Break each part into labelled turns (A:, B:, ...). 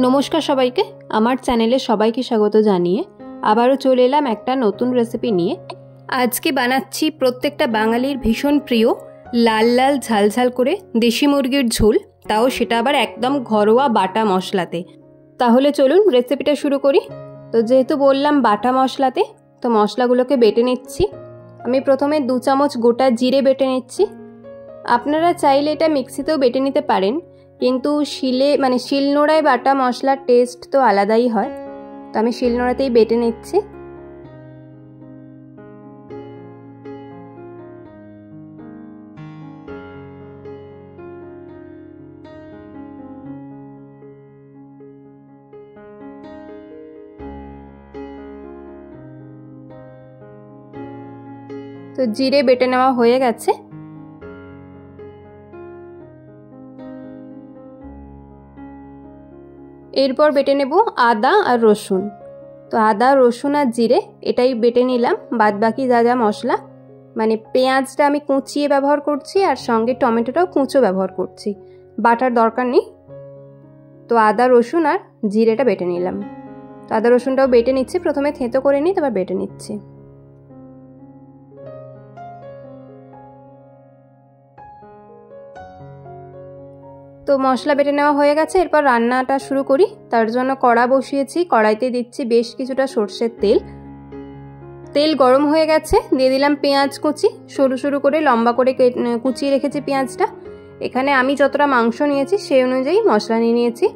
A: নমস্কার সবাইকে, আমার চ্যানেলে সবাইকে স্বাগত জানিয়ে আবারও চলে এলাম একটা নতুন রেসিপি নিয়ে। আজকে বানাচ্ছি প্রত্যেকটা বাঙালির ভীষণ প্রিয় লাল লাল ঝালঝাল করে দেশি মুরগির ঝোল, তাও সেটা আবার একদম ঘরোয়া বাটা মশলাতে। তাহলে চলুন রেসিপিটা শুরু করি। তো যেহেতু বললাম বাটা মশলাতে, তো মশলাগুলোকে বেটে নিচ্ছি। আমি প্রথমে 2 চামচ গোটা জিরে বেটে নিচ্ছি। আপনারা চাইলে এটা মিক্সিতেও বেটে নিতে পারেন, কিন্তু শিলনোড়ায় বাটা মশলার টেস্ট তো আলাদাই হয়, তো আমি শিলনোড়াতেই বেটে নিচ্ছি। তো জিরে বেটে নেওয়া হয়ে গেছে। এরপর বেটে নেব আদা আর রসুন। তো আদা, রসুন আর জিরে এটাই বেটে নিলাম। বাদ বাকি যা যা মশলা, পেঁয়াজটা আমি কুচিয়ে ব্যবহার করছি আর সঙ্গে টমেটোটাও কুচো ব্যবহার করছি, বাটার দরকার নেই। তো আদা, রসুন আর জিরেটা বেটে নিলাম। তো আদা রসুনটাও বেটে নিচ্ছি, প্রথমে থেঁতো করে নিই, তারপর বেটে নিচ্ছি। তো মশলা বেটে নেওয়া হয়ে গেছে, এরপর রান্নাটা শুরু করি। তার জন্য কড়া বসিয়েছি, কড়াইতে দিচ্ছি বেশ কিছুটা সর্ষের তেল। তেল গরম হয়ে গেছে, দিয়ে দিলাম পেঁয়াজ কুচি, সরু সরু করে লম্বা করে কুচিয়ে রেখেছি পেঁয়াজটা। এখানে আমি যতটা মাংস নিয়েছি সেই অনুযায়ী মশলা নিয়ে নিয়েছি।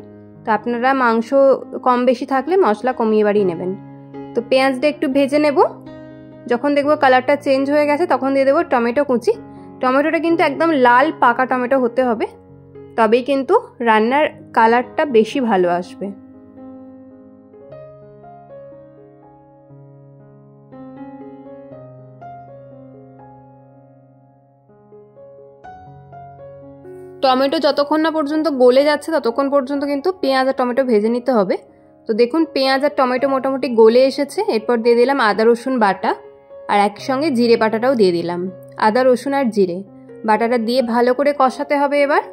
A: তো আপনারা মাংস কম বেশি থাকলে মশলা কমিয়ে বাড়িয়ে নেবেন। তো পেঁয়াজটা একটু ভেজে নেব। যখন দেখবো কালারটা চেঞ্জ হয়ে গেছে তখন দিয়ে দেবো টমেটো কুচি। টমেটোটা কিন্তু একদম লাল পাকা টমেটো হতে হবে, তবেই কিন্তু রান্নার কালারটা বেশি ভালো আসবে। টমেটো যতক্ষণ না পর্যন্ত গলে যাচ্ছে ততক্ষণ পর্যন্ত কিন্তু পেঁয়াজ আর টমেটো ভেজে নিতে হবে। তো দেখুন পেঁয়াজ আর টমেটো মোটামুটি গলে এসেছে। এরপর দিয়ে দিলাম আদা রসুন বাটা, আর একসঙ্গে জিরে বাটাটাও দিয়ে দিলাম। আদা রসুন আর জিরে বাটাটা দিয়ে ভালো করে কষাতে হবে। এবার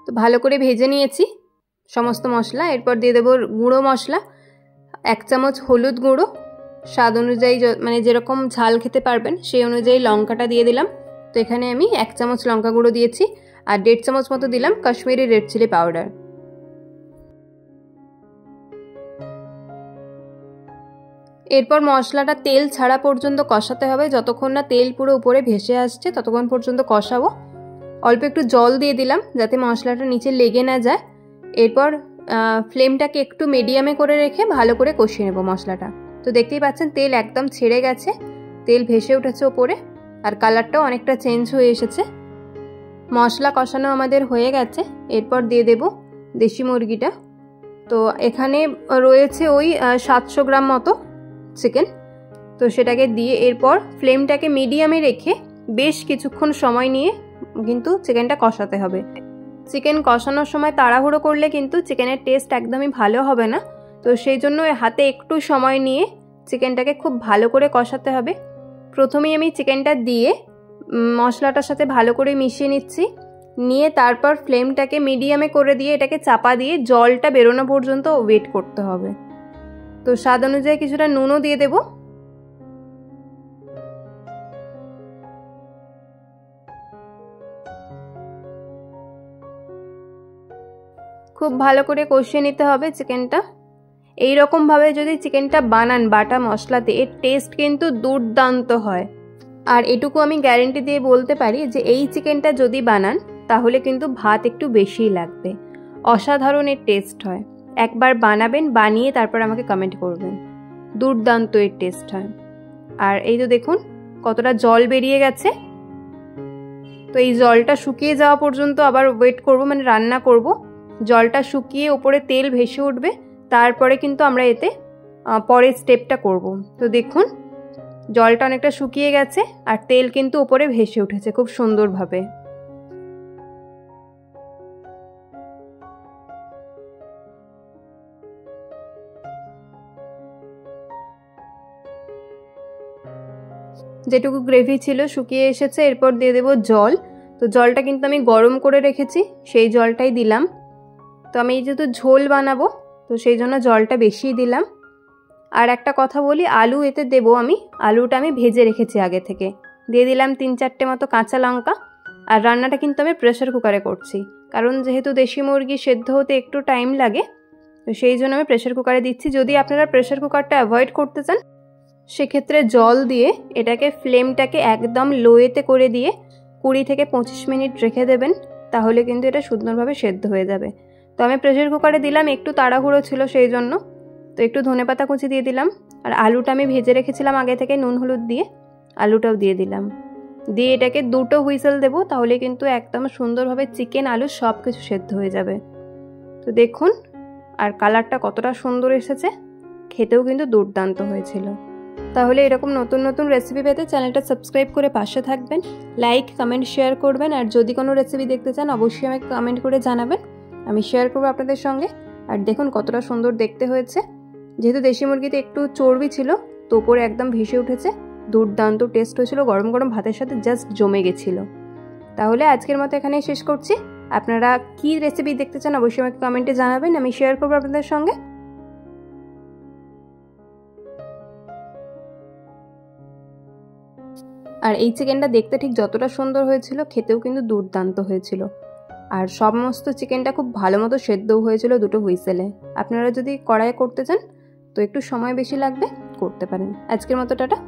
A: তো ভালো করে ভেজে নিয়েছি সমস্ত মশলা। এরপর দিয়ে দেবো গুঁড়ো মশলা, 1 চামচ হলুদ গুঁড়ো, স্বাদ অনুযায়ী যেরকম ঝাল খেতে পারবেন সেই অনুযায়ী লঙ্কাটা দিয়ে দিলাম। তো এখানে আমি 1 চামচ লঙ্কা গুঁড়ো দিয়েছি, আর 1.5 চামচ মতো দিলাম কাশ্মীরি রেড চিলি পাউডার। এরপর মশলাটা তেল ছাড়া পর্যন্ত কষাতে হবে। যতক্ষণ না তেল পুরো উপরে ভেসে আসছে ততক্ষণ পর্যন্ত কষাবো। অল্প একটু জল দিয়ে দিলাম যাতে মশলাটা নিচে লেগে না যায়। এরপর ফ্লেমটাকে একটু মিডিয়ামে করে রেখে ভালো করে কষিয়ে নেব মশলাটা। তো দেখতেই পাচ্ছেন তেল একদম ছেড়ে গেছে, তেল ভেসে উঠেছে ওপরে, আর কালারটাও অনেকটা চেঞ্জ হয়ে এসেছে। মশলা কষানো আমাদের হয়ে গেছে। এরপর দিয়ে দেব দেশি মুরগিটা। তো এখানে রয়েছে ওই 700 গ্রাম মতো চিকেন। তো সেটাকে দিয়ে এরপর ফ্লেমটাকে মিডিয়ামে রেখে বেশ কিছুক্ষণ সময় নিয়ে কিন্তু চিকেনটা কষাতে হবে। চিকেন কষানোর সময় তাড়াহুড়ো করলে কিন্তু চিকেনের টেস্ট একদমই ভালো হবে না। তো সেই জন্য হাতে একটু সময় নিয়ে চিকেনটাকে খুব ভালো করে কষাতে হবে। প্রথমেই আমি চিকেনটা দিয়ে মশলাটার সাথে ভালো করে মিশিয়ে নিচ্ছি, নিয়ে তারপর ফ্লেমটাকে মিডিয়ামে করে দিয়ে এটাকে চাপা দিয়ে জলটা বেরোনো পর্যন্ত ওয়েট করতে হবে। তো স্বাদ অনুযায়ী কিছুটা নুনও দিয়ে দেবো। খুব ভালো করে কষিয়ে নিতে হবে চিকেনটা। এই রকম ভাবে যদি চিকেনটা বানান বাটা মশলাতে, এর টেস্ট কিন্তু দুর্দান্ত হয়। আর এটুকু আমি গ্যারেন্টি দিয়ে বলতে পারি যে এই চিকেনটা যদি বানান তাহলে কিন্তু ভাত একটু বেশিই লাগবে। অসাধারণ এর টেস্ট হয়। একবার বানাবেন, বানিয়ে তারপর আমাকে কমেন্ট করবেন। দুর্দান্ত এর টেস্ট হয়। আর এই তো দেখুন কতটা জল বেরিয়ে গেছে। তো এই জলটা শুকিয়ে যাওয়া পর্যন্ত আবার ওয়েট করব, রান্না করব। জলটা শুকিয়ে ওপরে তেল ভেসে উঠবে, তারপরে কিন্তু আমরা এতে পরের স্টেপটা করব। তো দেখুন জলটা অনেকটা শুকিয়ে গেছে আর তেল কিন্তু উপরে ভেসে উঠেছে খুব সুন্দরভাবে। যেটুকু গ্রেভি ছিল শুকিয়ে এসেছে। এরপর দিয়ে দেবো জল। তো জলটা কিন্তু আমি গরম করে রেখেছি, সেই জলটাই দিলাম। তো আমি যেহেতু ঝোল বানাবো তো সেই জন্য জলটা বেশিই দিলাম। আর একটা কথা বলি, আলু এতে দেবো আমি, আলুটা আমি ভেজে রেখেছি আগে থেকে। দিয়ে দিলাম 3-4টে মতো কাঁচা লঙ্কা। আর রান্নাটা কিন্তু আমি প্রেসার কুকারে করছি, কারণ যেহেতু দেশি মুরগি সেদ্ধ হতে একটু টাইম লাগে, তো সেই জন্য আমি প্রেসার কুকারে দিচ্ছি। যদি আপনারা প্রেসার কুকারটা অ্যাভয়েড করতে চান সেক্ষেত্রে জল দিয়ে এটাকে ফ্লেমটাকে একদম লোয়েতে করে দিয়ে 20 থেকে 25 মিনিট রেখে দেবেন, তাহলে কিন্তু এটা সুন্দরভাবে সেদ্ধ হয়ে যাবে। তো আমি প্রেসার কুকারে দিলাম, একটু তাড়াহুড়ো ছিল সেই জন্য। তো একটু ধনেপাতা কুচি দিয়ে দিলাম। আর আলুটা আমি ভেজে রেখেছিলাম আগে থেকে নুন হলুদ দিয়ে, আলুটাও দিয়ে দিলাম। দিয়ে এটাকে 2টো হুইসেল দেবো, তাহলে কিন্তু একদম সুন্দরভাবে চিকেন আলু সব কিছু সেদ্ধ হয়ে যাবে। তো দেখুন আর কালারটা কতটা সুন্দর এসেছে, খেতেও কিন্তু দুর্দান্ত হয়েছিল। তাহলে এরকম নতুন নতুন রেসিপি পেতে চ্যানেলটা সাবস্ক্রাইব করে পাশে থাকবেন, লাইক কমেন্ট শেয়ার করবেন। আর যদি কোনো রেসিপি দেখতে চান অবশ্যই আমাকে কমেন্ট করে জানাবেন, আমি শেয়ার করবো আপনাদের সঙ্গে। আর দেখুন কতটা সুন্দর দেখতে হয়েছে। যেহেতু দেশি মুরগিতে একটু চর্বি ছিল তো ওপরে একদম ভেসে উঠেছে, দুর্দান্ত টেস্ট হয়েছিল, গরম গরম ভাতের সাথে জাস্ট জমে গেছিলো। তাহলে আজকের মতো এখানেই শেষ করছি। আপনারা কী রেসিপি দেখতে চান অবশ্যই আমাকে কমেন্টে জানাবেন, আমি শেয়ার করবো আপনাদের সঙ্গে। আর এই চিকেনটা দেখতে ঠিক যতটা সুন্দর হয়েছিল খেতেও কিন্তু দুর্দান্ত হয়েছিল। আর সমস্ত চিকেনটা খুব ভালো মতো সেদ্ধও হয়েছিল 2টো হুইসেলে। আপনারা যদি কড়াইয়ে করতে চান তো একটু সময় বেশি লাগবে, করতে পারেন। আজকের মতো টাটা।